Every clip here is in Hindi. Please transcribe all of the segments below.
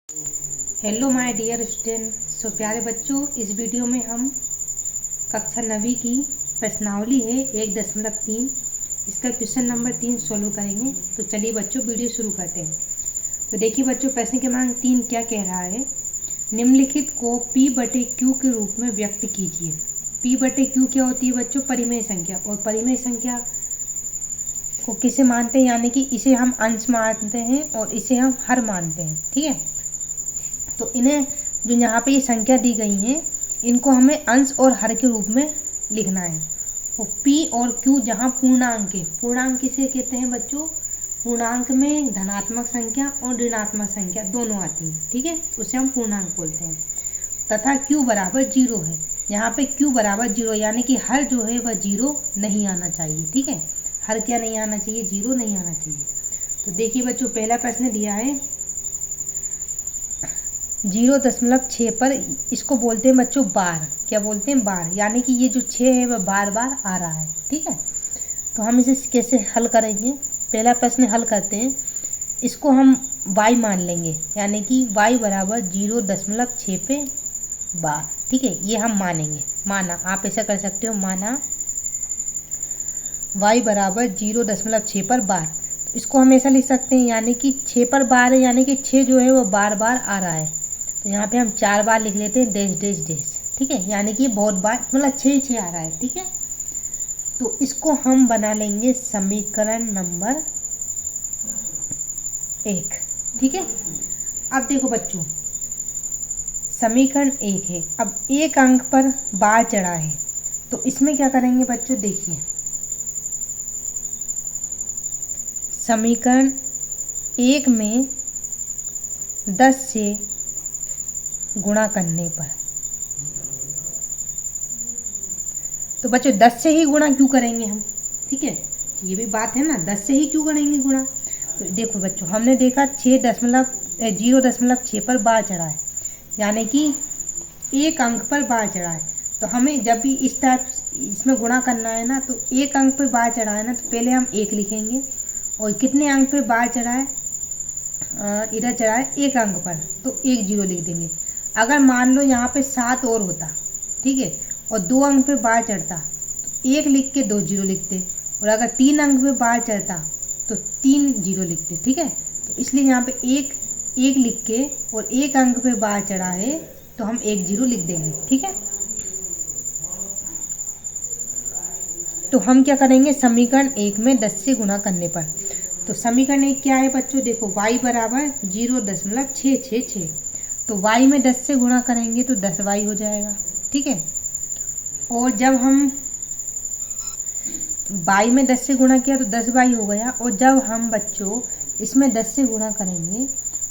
Hello my dear student. So प्यारे बच्चों, इस वीडियो में हम कक्षा 9वीं की प्रश्नावली है 1.3 इसका क्वेश्चन नंबर 3 सोल्व करेंगे। तो चलिए बच्चों वीडियो शुरू करते हैं। तो देखिए बच्चों, प्रश्न क्रमांक 3 क्या कह रहा है। निम्नलिखित को P/Q के रूप में व्यक्त कीजिए। P/Q क्या होती है बच्चों? परिमेय संख्या। और परिमेय संख्या को किसे मानते हैं, यानी कि इसे हम अंश मानते हैं और इसे हम हर मानते हैं। ठीक है, तो इन्हें जो यहाँ पे ये संख्या दी गई हैं इनको हमें अंश और हर के रूप में लिखना है। और P और Q जहाँ पूर्णांक है, पूर्णांक किसे कहते हैं बच्चों? पूर्णांक में धनात्मक संख्या और ऋणात्मक संख्या दोनों आती हैं। ठीक है, उसे हम पूर्णांक बोलते हैं। तथा Q बराबर 0 है। यहाँ पे Q बराबर 0 यानी कि हर जो है वह 0 नहीं आना चाहिए। ठीक है, हर क्या नहीं आना चाहिए? 0 नहीं आना चाहिए। तो देखिए बच्चों, पहला प्रश्न दिया है 0.6 पर, इसको बोलते हैं बच्चों बार। क्या बोलते हैं? बार। यानी कि ये जो 6 है वह बार बार आ रहा है। ठीक है, तो हम इसे कैसे हल करेंगे? पहला प्रश्न हल करते हैं। इसको हम y मान लेंगे, यानी कि y बराबर 0.6 पे बार। ठीक है, ये हम मानेंगे। माना, आप ऐसा कर सकते हो, माना y बराबर 0.6 पर बार। तो इसको हम ऐसा लिख सकते हैं, यानी कि 6 पर बार है, यानी कि 6 जो है वो बार बार आ रहा है। तो यहाँ पे हम 4 बार लिख लेते हैं डैश डैश डैश। ठीक है, यानी कि बहुत बार, मतलब 6 आ रहा है। ठीक है, तो इसको हम बना लेंगे समीकरण नंबर 1। ठीक है, अब देखो बच्चों, समीकरण 1 है। अब एक अंक पर बार चढ़ा है, तो इसमें क्या करेंगे बच्चों? देखिए, समीकरण 1 में 10 से गुणा करने पर, तो बच्चों 10 से ही गुणा क्यों करेंगे हम? ठीक है, ये भी बात है ना, 10 से ही क्यों करेंगे गुणा? तो देखो बच्चों, हमने देखा 0.6 पर बार चढ़ा है, यानी कि एक अंक पर बार चढ़ा है। तो हमें जब भी इस टाइप इसमें गुणा करना है ना, तो एक अंक पर बार चढ़ा है ना, तो पहले हम 1 लिखेंगे। और कितने अंक पर बार चढ़ा है? इधर चढ़ा है एक अंक पर, तो 1 0 लिख देंगे। अगर मान लो यहाँ पे 7 और होता, ठीक है, और 2 अंक पे बार चढ़ता, तो 1 लिख के 2 0 लिखते। और अगर 3 अंक पे बार चढ़ता तो 3 0 लिखते। ठीक है, तो इसलिए यहाँ पे 1 लिख के, और 1 अंक पे बार चढ़ा है तो हम 1 0 लिख देंगे। ठीक है, तो हम क्या करेंगे? समीकरण 1 में 10 से गुणा करने पर, तो समीकरण 1 क्या है बच्चों? देखो, y बराबर 0.666। तो y में 10 से गुणा करेंगे तो 10y हो जाएगा। ठीक है, और जब हम y में 10 से गुणा किया तो 10y हो गया। और जब हम बच्चों इसमें 10 से गुणा करेंगे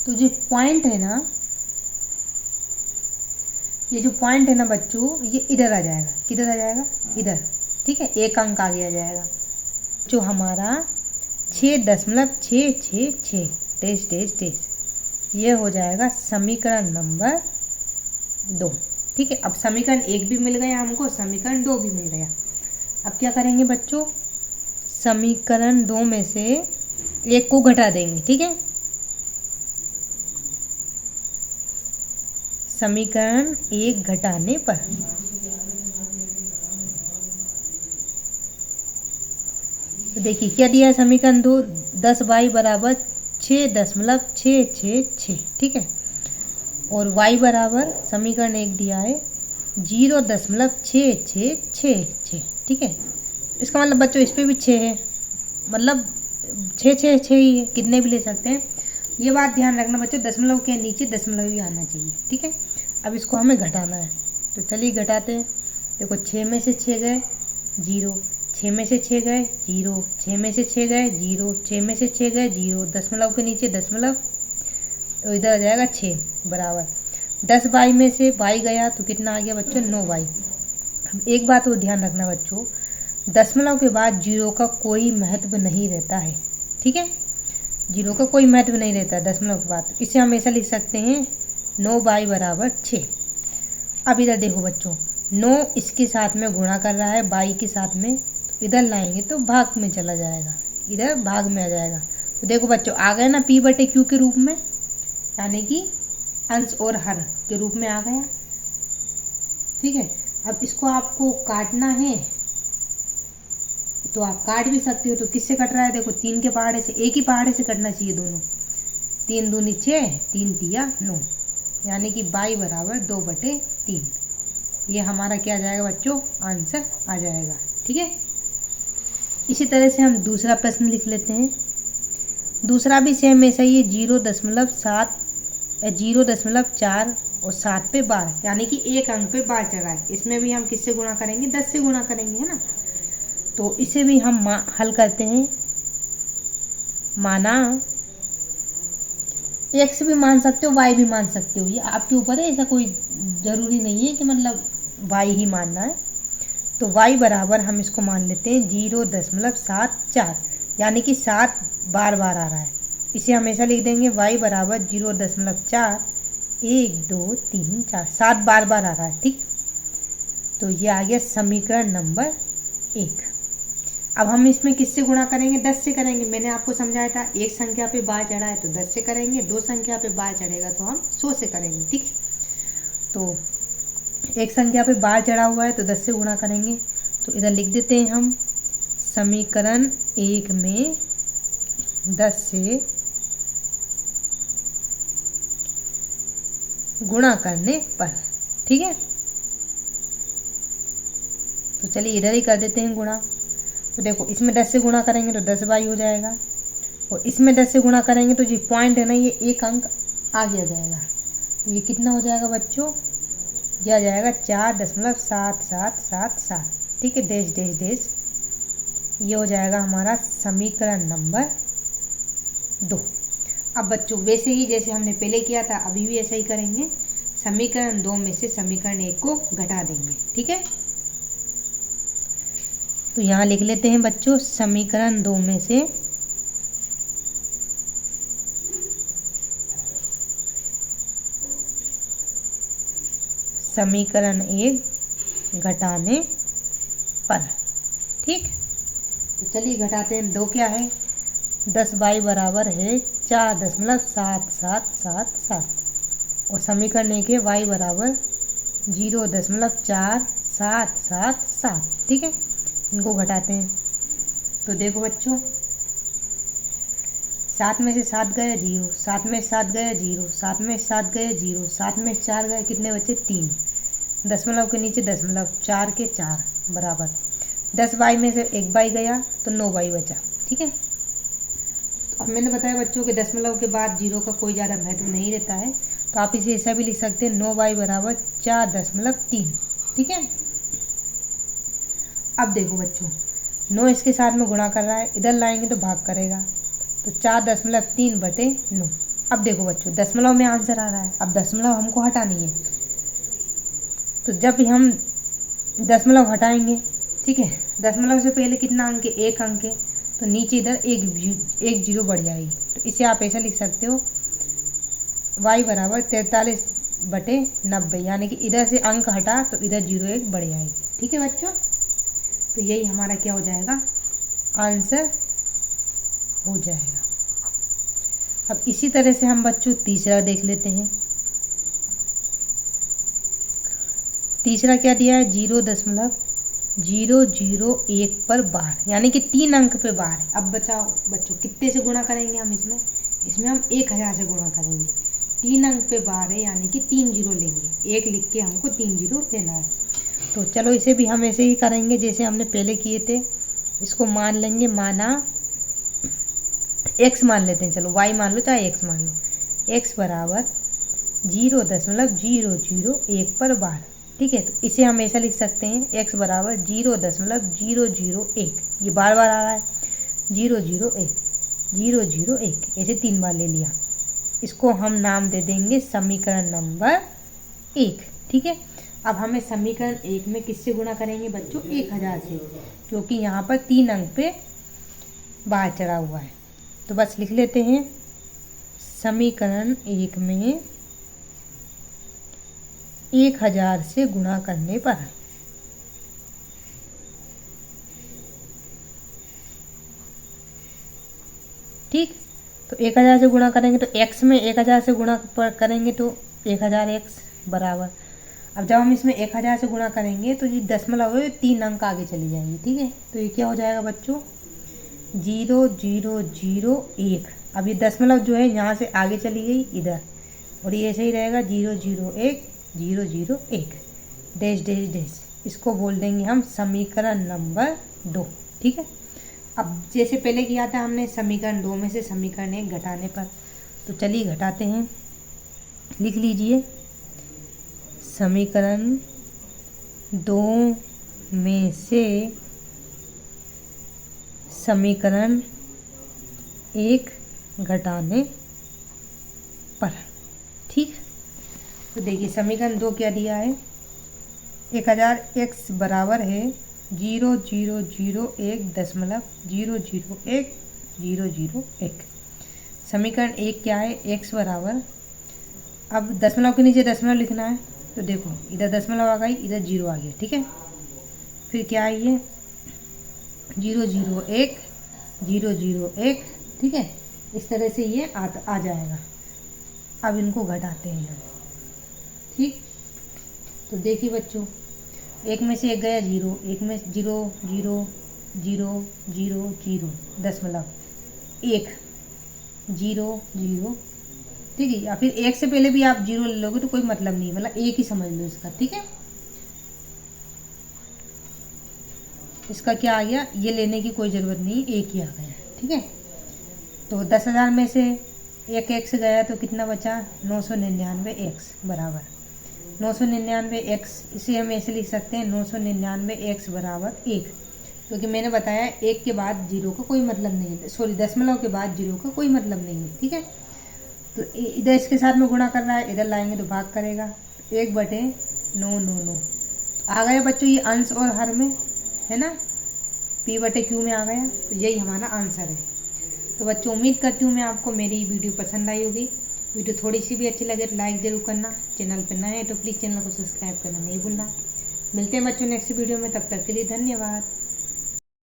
तो जो पॉइंट है ना, ये जो पॉइंट है ना बच्चों, ये इधर आ जाएगा। किधर आ जाएगा? इधर। ठीक है, एक अंक आगे आ जाएगा, जो हमारा 6.666 डैश डैश डैश, ये हो जाएगा समीकरण नंबर 2। ठीक है, अब समीकरण 1 भी मिल गया हमको, समीकरण 2 भी मिल गया। अब क्या करेंगे बच्चों? समीकरण 2 में से 1 को घटा देंगे। ठीक है, समीकरण 1 घटाने पर, तो देखिए क्या दिया है समीकरण 2, 10y बराबर 6.666। ठीक है, और y बराबर समीकरण 1 दिया है 0.6666। ठीक है, इसका मतलब बच्चों इस पे भी 6 है, मतलब 6 ही है, कितने भी ले सकते हैं। ये बात ध्यान रखना बच्चों, दशमलव के नीचे दशमलव ही आना चाहिए। ठीक है, अब इसको हमें घटाना है, तो चलिए घटाते हैं। देखो, 6 में से 6 गए 0, 6 में से 6 गए 0, 6 में से 6 गए 0, 6 में से 6 गए 0, दशमलव के नीचे दशमलव, तो इधर आ जाएगा 6 बराबर 10y में से y गया तो कितना आ गया बच्चों? 9y। अब एक बात और ध्यान रखना बच्चों, दशमलव के बाद 0 का कोई महत्व नहीं रहता है। ठीक है, 0 का कोई महत्व नहीं रहता दशमलव के बाद, तो इसे हम ऐसा लिख सकते हैं 9y बराबर 6। अब इधर देखो बच्चों, 9 इसके साथ में गुणा कर रहा है y के साथ में, तो इधर लाएंगे तो भाग में चला जाएगा, इधर भाग में आ जाएगा। तो देखो बच्चों, आ गए ना P/Q के रूप में, यानी कि अंश और हर के रूप में आ गया। ठीक है, अब इसको आपको काटना है तो आप काट भी सकते हो। तो किससे कट रहा है, देखो 3 के पहाड़े से, एक ही पहाड़े से कटना चाहिए दोनों। 3 दूनी 6, 3 तिया 9, यानी कि y बराबर 2/3। ये हमारा क्या आ जाएगा बच्चों, आंसर आ जाएगा। ठीक है, इसी तरह से हम दूसरा प्रश्न लिख लेते हैं। दूसरा भी सेम ऐसा ही है, 0.4 और 7 पे बार, यानी कि एक अंक पे बार चढ़ा है। इसमें भी हम किससे गुणा करेंगे, 10 से गुणा करेंगे, है ना। तो इसे भी हम हल करते हैं। माना x भी मान सकते हो, y भी मान सकते हो, ये आपके ऊपर है। ऐसा कोई जरूरी नहीं है कि मतलब y ही मानना है। तो y बराबर हम इसको मान लेते हैं 0.74, यानी कि 7 बार बार आ रहा है। इसे हमेशा लिख देंगे y बराबर 0.4, 1 2 3 4, 7 बार बार आ रहा है। ठीक, तो ये आ गया समीकरण नंबर 1। अब हम इसमें किससे गुणा करेंगे, 10 से करेंगे। मैंने आपको समझाया था, एक संख्या पे बार चढ़ा है तो 10 से करेंगे, 2 संख्या पे बार चढ़ेगा तो हम 100 से करेंगे। ठीक, तो एक संख्या पे बार चढ़ा हुआ है तो 10 से गुणा करेंगे। तो इधर लिख देते हैं हम समीकरण 1 में 10 से गुणा करने पर। ठीक है, तो चलिए इधर ही कर देते हैं गुणा। तो देखो इसमें 10 से गुणा करेंगे तो 10y हो जाएगा, और इसमें 10 से गुणा करेंगे तो जो पॉइंट है ना, ये एक अंक आगे आ जाएगा। तो ये कितना हो जाएगा बच्चों, ये आ जाएगा 4.7777। ठीक है, डैश डैश डैश, ये हो जाएगा हमारा समीकरण नंबर 2। अब बच्चों वैसे ही जैसे हमने पहले किया था, अभी भी ऐसा ही करेंगे। समीकरण 2 में से समीकरण 1 को घटा देंगे। ठीक है, तो यहाँ लिख लेते हैं बच्चों, समीकरण 2 में से समीकरण 1 घटाने पर। ठीक, तो चलिए घटाते हैं। 2 क्या है, 10y बराबर है 4.7777, और समीकरण 1 है y बराबर 0.4777। ठीक है, इनको घटाते हैं। तो देखो बच्चों, 7 में से 7 गए 0, 7 में 7 गए 0, 7 में 7 गए 0, 7 में 4 गए, कितने बचे 3, दशमलव के नीचे दशमलव, 4 के 4 बराबर 10y में से 1y गया तो 9y बचा। ठीक है, तो अब मैंने बताया बच्चों के दशमलव के बाद 0 का कोई ज़्यादा महत्व नहीं रहता है, तो आप इसे ऐसा भी लिख सकते हैं 9y बराबर 4.3। ठीक है, अब देखो बच्चों, 9 इसके साथ में गुणा कर रहा है, इधर लाएंगे तो भाग करेगा, तो 4.3/9। अब देखो बच्चों, दशमलव में आंसर आ रहा है। अब दशमलव हमको हटानी है, तो जब हम दशमलव हटाएंगे, ठीक है, दशमलव से पहले कितना अंक है, 1 अंक है, तो नीचे इधर एक जीरो बढ़ जाएगी। तो इसे आप ऐसा लिख सकते हो y बराबर 43/90, यानी कि इधर से अंक हटा तो इधर 0 1 बढ़ जाएगी। ठीक है बच्चों, तो यही हमारा क्या हो जाएगा, आंसर हो जाएगा। अब इसी तरह से हम बच्चों तीसरा देख लेते हैं। तीसरा क्या दिया है, 0.001 पर बार, यानी कि 3 अंक पे बार है। अब बताओ बच्चों कितने से गुणा करेंगे हम इसमें हम 1000 से गुणा करेंगे। 3 अंक पे बार है, यानी कि 3 जीरो लेंगे, 1 लिख के हमको 3 जीरो लेना है। तो चलो इसे भी हम ऐसे ही करेंगे जैसे हमने पहले किए थे। इसको मान लेंगे, माना x मान लेते हैं, चलो y मान लो चाहे x मान लो। x बराबर 0.001 पर बार। ठीक है, तो इसे हम ऐसा लिख सकते हैं, x बराबर 0.001, ये बार बार आ रहा है, 001 ऐसे 3 बार ले लिया। इसको हम नाम दे देंगे समीकरण नंबर 1। ठीक है, अब हमें समीकरण 1 में किससे गुणा करेंगे बच्चों, 1000 से, क्योंकि यहाँ पर 3 अंक पे बार चढ़ा हुआ है। तो बस लिख लेते हैं समीकरण 1 में 1000 से गुणा करने पर। ठीक, तो 1000 से गुणा करेंगे तो x में 1000 से गुणा करेंगे तो 1000x बराबर, अब जब हम इसमें 1000 से गुणा करेंगे तो ये दशमलव है 3 अंक आगे चली जाएंगी, ठीक है। तो ये क्या हो जाएगा बच्चों 0001। अब ये दशमलव जो है यहाँ से आगे चली गई इधर, और ये ऐसे ही रहेगा 001 001 डैश डैश डैश। इसको बोल देंगे हम समीकरण नंबर 2, ठीक है। अब जैसे पहले किया था हमने समीकरण 2 में से समीकरण 1 घटाने पर, तो चलिए घटाते हैं। लिख लीजिए समीकरण 2 में से समीकरण 1 घटाने पर, ठीक। तो देखिए समीकरण 2 क्या दिया है, 1000x बराबर है 0001.001 समीकरण 1 क्या है, x बराबर, अब दशमलव के नीचे दशमलव लिखना है, तो देखो इधर दशमलव आ गई, इधर 0 आ गया, ठीक है। फिर क्या है ये 001 001, ठीक है। इस तरह से ये आ जाएगा। अब इनको घटाते हैं हम, ठीक। तो देखिए बच्चों, एक में से एक गया 0, एक में 0 0 0 0 0 दशमलव 1 0 0, ठीक है। या फिर 1 से पहले भी आप 0 ले लोगे तो कोई मतलब नहीं, मतलब 1 ही समझ लो इसका, ठीक है। इसका क्या आ गया, ये लेने की कोई ज़रूरत नहीं, 1 ही आ गया, ठीक है। तो 10,000 में से एक x गया तो कितना बचा 999x बराबर 999x, इसे हम ऐसे लिख सकते हैं 999x बराबर 1, क्योंकि मैंने बताया 1 के बाद 0 का कोई मतलब नहीं है, सॉरी दशमलव के बाद 0 का कोई मतलब नहीं है, ठीक है। तो इधर इसके साथ में गुणा करना है, इधर लाएंगे तो भाग करेगा, 1/999 आ गया बच्चों। ये अंश और हर में है ना, p/q में आ गया, तो यही हमारा आंसर है। तो बच्चों उम्मीद करती हूँ मैं आपको मेरी वीडियो पसंद आई होगी। वीडियो थोड़ी सी भी अच्छी लगे तो लाइक जरूर करना, चैनल पर नए हैं तो प्लीज़ चैनल को सब्सक्राइब करना नहीं भूलना। मिलते हैं बच्चों नेक्स्ट वीडियो में, तब तक के लिए धन्यवाद।